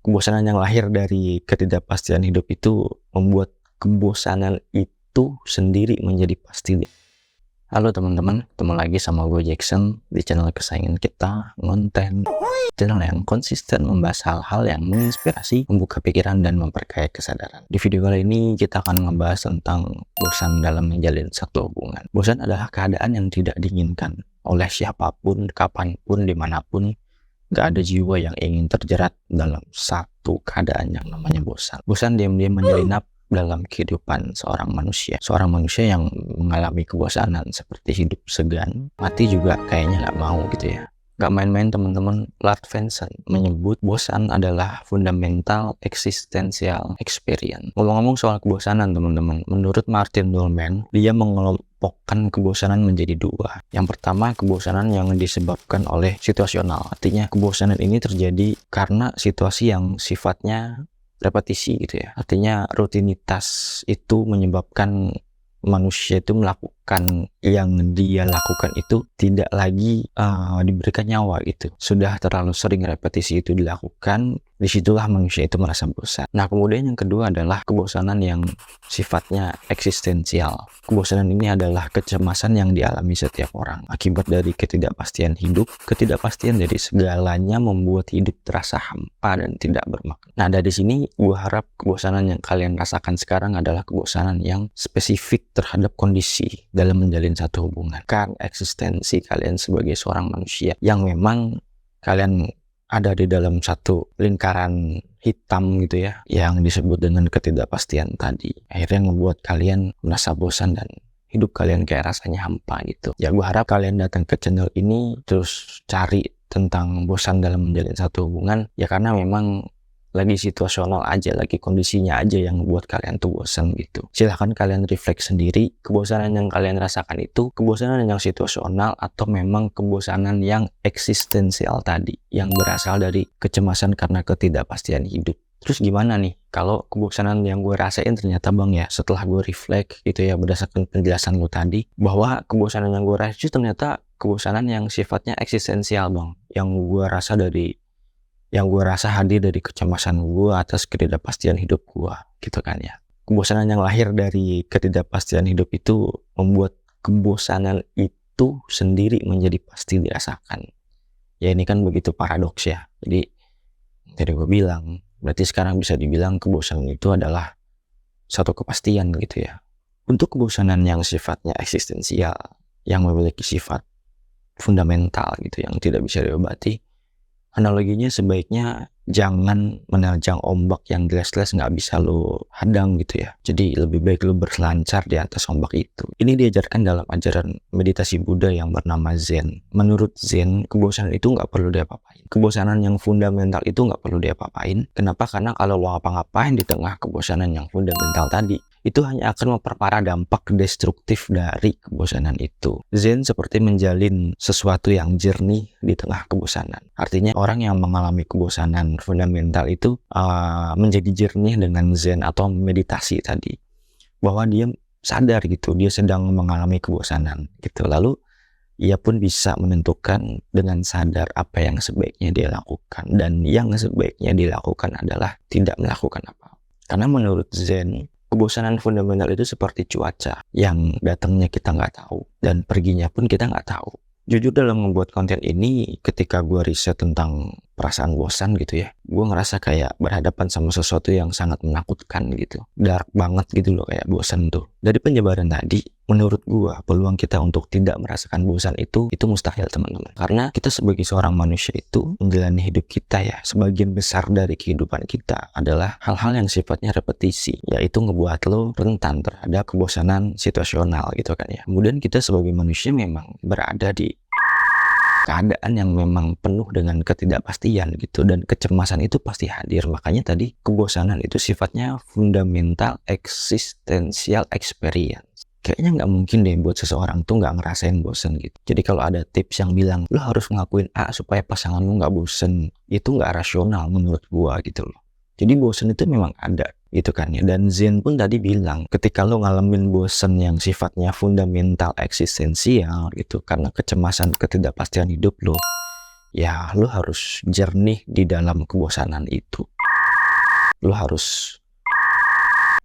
Kebosanan yang lahir dari ketidakpastian hidup itu membuat kebosanan itu sendiri menjadi pasti. Halo teman-teman, ketemu lagi sama gue Jackson di channel kesayangan kita, Ngonten. Channel yang konsisten membahas hal-hal yang menginspirasi, membuka pikiran, dan memperkaya kesadaran. Di video kali ini kita akan membahas tentang bosan dalam menjalin satu hubungan. Bosan adalah keadaan yang tidak diinginkan oleh siapapun, kapanpun, dimanapun. Gak ada jiwa yang ingin terjerat dalam satu keadaan yang namanya bosan. Bosan diam-diam menyelinap dalam kehidupan seorang manusia. Seorang manusia yang mengalami kebosanan seperti hidup segan, mati juga kayaknya gak mau gitu ya. Gak main-main teman-teman. Lars Svensson menyebut bosan adalah fundamental existential experience. Ngomong-ngomong soal kebosanan teman-teman, menurut Martin Nullman, dia mengelompokkan kebosanan menjadi dua. Yang pertama, kebosanan yang disebabkan oleh situasional. Artinya kebosanan ini terjadi karena situasi yang sifatnya repetisi gitu ya. Artinya rutinitas itu menyebabkan manusia itu melakukan yang dia lakukan itu tidak lagi diberikan nyawa gitu. Sudah terlalu sering repetisi itu dilakukan, disitulah manusia itu merasa bosan. Nah kemudian yang kedua adalah kebosanan yang sifatnya eksistensial. Kebosanan ini adalah kecemasan yang dialami setiap orang akibat dari ketidakpastian hidup. Ketidakpastian dari segalanya membuat hidup terasa hampa dan tidak bermakna. Nah dari sini gue harap kebosanan yang kalian rasakan sekarang adalah kebosanan yang spesifik terhadap kondisi dalam menjalin satu hubungan. Kan eksistensi kalian sebagai seorang manusia yang memang kalian ada di dalam satu lingkaran hitam gitu ya, yang disebut dengan ketidakpastian tadi. Akhirnya membuat kalian merasa bosan dan hidup kalian kayak rasanya hampa gitu. Ya gue harap kalian datang ke channel ini terus cari tentang bosan dalam menjalin satu hubungan, ya karena memang lagi situasional aja, lagi kondisinya aja yang membuat kalian tuh bosan gitu. Silahkan kalian refleks sendiri, kebosanan yang kalian rasakan itu kebosanan yang situasional atau memang kebosanan yang eksistensial tadi, yang berasal dari kecemasan karena ketidakpastian hidup. Terus gimana nih kalau kebosanan yang gue rasain ternyata bang ya, setelah gue refleks gitu ya berdasarkan penjelasan lo tadi, bahwa kebosanan yang gue rasain itu ternyata kebosanan yang sifatnya eksistensial bang, yang gue rasa hadir dari kecemasan gue atas ketidakpastian hidup gue gitu kan ya. Kebosanan yang lahir dari ketidakpastian hidup itu membuat kebosanan itu sendiri menjadi pasti dirasakan. Ya ini kan begitu paradoks ya. Jadi tadi gue bilang, berarti sekarang bisa dibilang kebosanan itu adalah satu kepastian gitu ya. Untuk kebosanan yang sifatnya eksistensial, yang memiliki sifat fundamental gitu yang tidak bisa diobati, analoginya sebaiknya jangan menerjang ombak yang jelas-jelas nggak bisa lo hadang gitu ya. Jadi lebih baik lo berselancar di atas ombak itu. Ini diajarkan dalam ajaran meditasi Buddha yang bernama Zen. Menurut Zen, kebosanan itu nggak perlu diapa-apain. Kebosanan yang fundamental itu nggak perlu diapa-apain. Kenapa? Karena kalau lo ngapa-ngapain di tengah kebosanan yang fundamental tadi, itu hanya akan memperparah dampak destruktif dari kebosanan itu. Zen seperti menjalin sesuatu yang jernih di tengah kebosanan. Artinya orang yang mengalami kebosanan fundamental itu menjadi jernih dengan Zen atau meditasi tadi. Bahwa dia sadar gitu, dia sedang mengalami kebosanan gitu. Lalu ia pun bisa menentukan dengan sadar apa yang sebaiknya dia lakukan. Dan yang sebaiknya dilakukan adalah tidak melakukan apa. Karena menurut Zen, kebosanan fundamental itu seperti cuaca yang datangnya kita nggak tahu dan perginya pun kita nggak tahu. Jujur dalam membuat konten ini, ketika gue riset tentang perasaan bosan gitu ya, gue ngerasa kayak berhadapan sama sesuatu yang sangat menakutkan gitu. Dark banget gitu loh kayak bosan tuh. Dari penjabaran tadi, menurut gue peluang kita untuk tidak merasakan bosan itu mustahil teman-teman. Karena kita sebagai seorang manusia itu menjalani hidup kita ya, sebagian besar dari kehidupan kita adalah hal-hal yang sifatnya repetisi, yaitu ngebuat lo rentan terhadap kebosanan situasional gitu kan ya. Kemudian kita sebagai manusia memang berada di keadaan yang memang penuh dengan ketidakpastian gitu, dan kecemasan itu pasti hadir. Makanya tadi kebosanan itu sifatnya fundamental existential experience. Kayaknya nggak mungkin deh buat seseorang tuh nggak ngerasain bosen gitu. Jadi kalau ada tips yang bilang lo harus ngelakuin A supaya pasangan lo nggak bosen, itu nggak rasional menurut gua gitu loh. Jadi bosen itu memang ada gitu kan ya. Dan Zen pun tadi bilang ketika lo ngalamin bosen yang sifatnya fundamental eksistensial gitu karena kecemasan ketidakpastian hidup lo, ya lo harus jernih di dalam kebosanan itu. Lu harus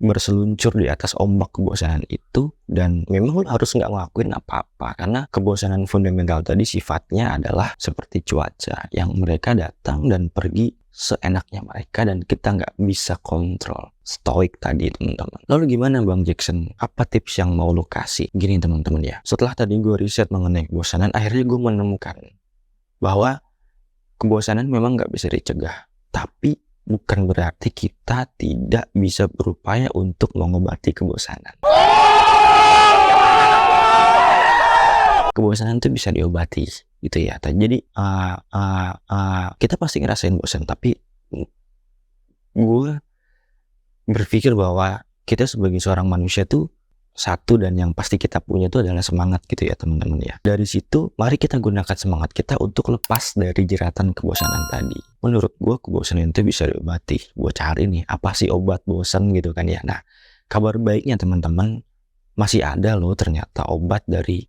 berseluncur di atas ombak kebosanan itu, dan memang lu harus nggak ngelakuin apa-apa, karena kebosanan fundamental tadi sifatnya adalah seperti cuaca yang mereka datang dan pergi seenaknya mereka dan kita nggak bisa kontrol. Stoik tadi teman-teman. Lalu gimana Bang Jackson? Apa tips yang mau lu kasih? Gini teman-teman ya, setelah tadi gue riset mengenai kebosanan, akhirnya gue menemukan bahwa kebosanan memang nggak bisa dicegah, tapi bukan berarti kita tidak bisa berupaya untuk mengobati kebosanan. Kebosanan itu bisa diobati, gitu ya. Jadi kita pasti ngerasain bosan, tapi gue berpikir bahwa kita sebagai seorang manusia tuh satu dan yang pasti kita punya itu adalah semangat, gitu ya teman-teman ya. Dari situ mari kita gunakan semangat kita untuk lepas dari jeratan kebosanan tadi. Menurut gue kebosanan itu bisa diobati. Gue cari nih apa sih obat bosan gitu kan ya. Nah, kabar baiknya teman-teman, masih ada loh ternyata obat dari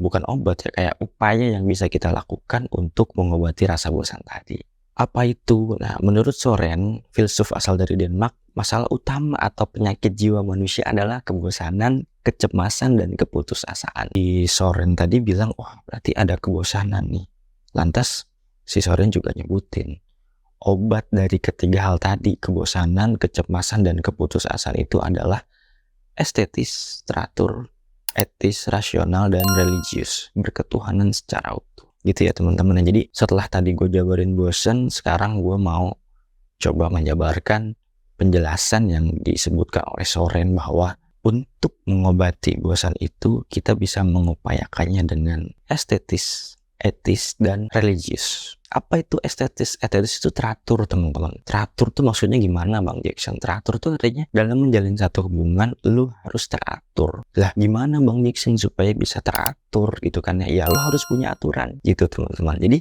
bukan obat ya, kayak upaya yang bisa kita lakukan untuk mengobati rasa bosan tadi. Apa itu? Nah, menurut Soren, filsuf asal dari Denmark, masalah utama atau penyakit jiwa manusia adalah kebosanan, kecemasan, dan keputusasaan. Si Soren tadi bilang, wah berarti ada kebosanan nih. Lantas si Soren juga nyebutin, obat dari ketiga hal tadi, kebosanan, kecemasan, dan keputusasaan itu adalah estetis, teratur, etis, rasional, dan religius, berketuhanan secara utuh. Gitu ya teman-teman. Jadi setelah tadi gue jabarin bosan, sekarang gue mau coba menjabarkan penjelasan yang disebutkan oleh Soren bahwa untuk mengobati bosan itu kita bisa mengupayakannya dengan estetis, etis, dan religius. Apa itu estetis? Estetis itu teratur teman-teman. Teratur tuh maksudnya gimana Bang Jackson? Teratur tuh artinya dalam menjalin satu hubungan lu harus teratur. Lah gimana Bang Jackson supaya bisa teratur gitu kan ya? Ya lu harus punya aturan gitu teman-teman. Jadi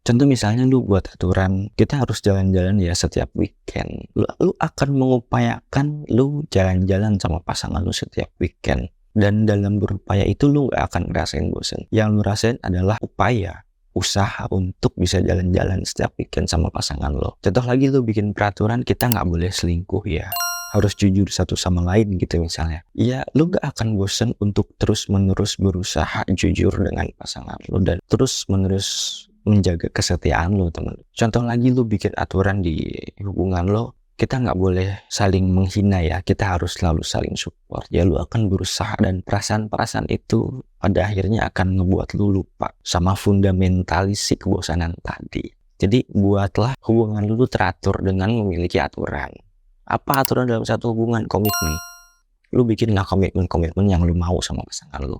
contoh misalnya lu buat aturan, kita harus jalan-jalan ya setiap weekend. Lu akan mengupayakan lu jalan-jalan sama pasangan lu setiap weekend. Dan dalam berupaya itu lu gak akan ngerasain bosan. Yang lu rasain adalah upaya, usaha untuk bisa jalan-jalan setiap weekend sama pasangan lo. Contoh lagi, lu bikin peraturan kita gak boleh selingkuh ya, harus jujur satu sama lain gitu misalnya. Ya lu gak akan bosan untuk terus-menerus berusaha jujur dengan pasangan lo dan terus-menerus menjaga kesetiaan lo teman. Contoh lagi, lu bikin aturan di hubungan lo, kita nggak boleh saling menghina ya, kita harus selalu saling support. Ya lu akan berusaha dan perasaan-perasaan itu pada akhirnya akan ngebuat lu lupa sama fundamentalis si kebosanan tadi. Jadi buatlah hubungan lu teratur dengan memiliki aturan. Apa aturan dalam satu hubungan? Komitmen. Lu bikinlah komitmen-komitmen yang lu mau sama pasangan lu.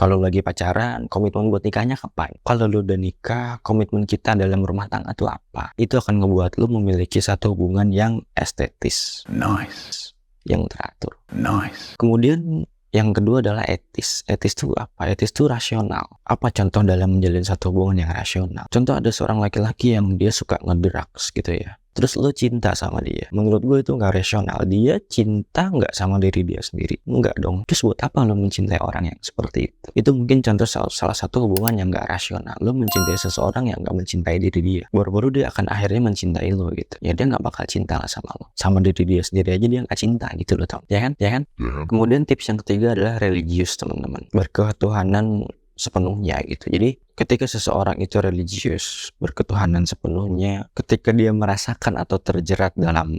Kalau lagi pacaran, komitmen buat nikahnya kapan? Kalau lu udah nikah, komitmen kita dalam rumah tangga itu apa? Itu akan ngebuat lu memiliki satu hubungan yang estetis. Nice. Yang teratur. Nice. Kemudian yang kedua adalah etis. Etis itu apa? Etis itu rasional. Apa contoh dalam menjalin satu hubungan yang rasional? Contoh ada seorang laki-laki yang dia suka ngedrugs gitu ya. Terus lo cinta sama dia. Menurut gue itu nggak rasional. Dia cinta nggak sama diri dia sendiri. Enggak dong. Terus buat apa lo mencintai orang yang seperti itu? Itu mungkin contoh salah satu hubungan yang nggak rasional. Lo mencintai seseorang yang nggak mencintai diri dia. Baru-baru dia akan akhirnya mencintai lo gitu. Ya dia nggak bakal cinta lah sama lo. Sama diri dia sendiri aja dia nggak cinta gitu loh, Tom. Ya kan? Kemudian tips yang ketiga adalah religius teman-teman. Berketuhanan sepenuhnya gitu. Jadi ketika seseorang itu religius, berketuhanan sepenuhnya, ketika dia merasakan atau terjerat dalam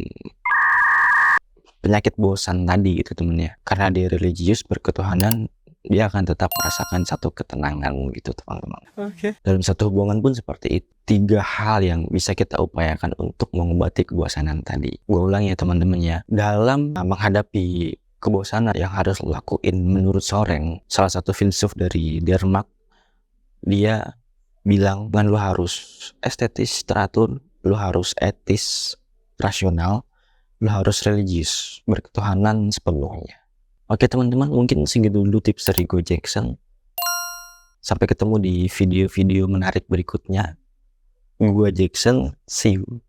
penyakit bosan tadi gitu temennya, karena dia religius, berketuhanan, dia akan tetap merasakan satu ketenangan gitu teman-teman. Dalam satu hubungan pun seperti itu. 3 hal yang bisa kita upayakan untuk mengobati kebosanan tadi. Gue ulang ya teman-teman ya. Dalam menghadapi kebosanan yang harus lo lakuin menurut Soren, salah satu filsuf dari Denmark, dia bilang kan lo harus estetis, teratur, lo harus etis, rasional, lo harus religius, berketuhanan sepenuhnya. Oke teman-teman, mungkin segitu dulu tips dari gue Jackson. Sampai ketemu di video-video menarik berikutnya. Gue Jackson, see you.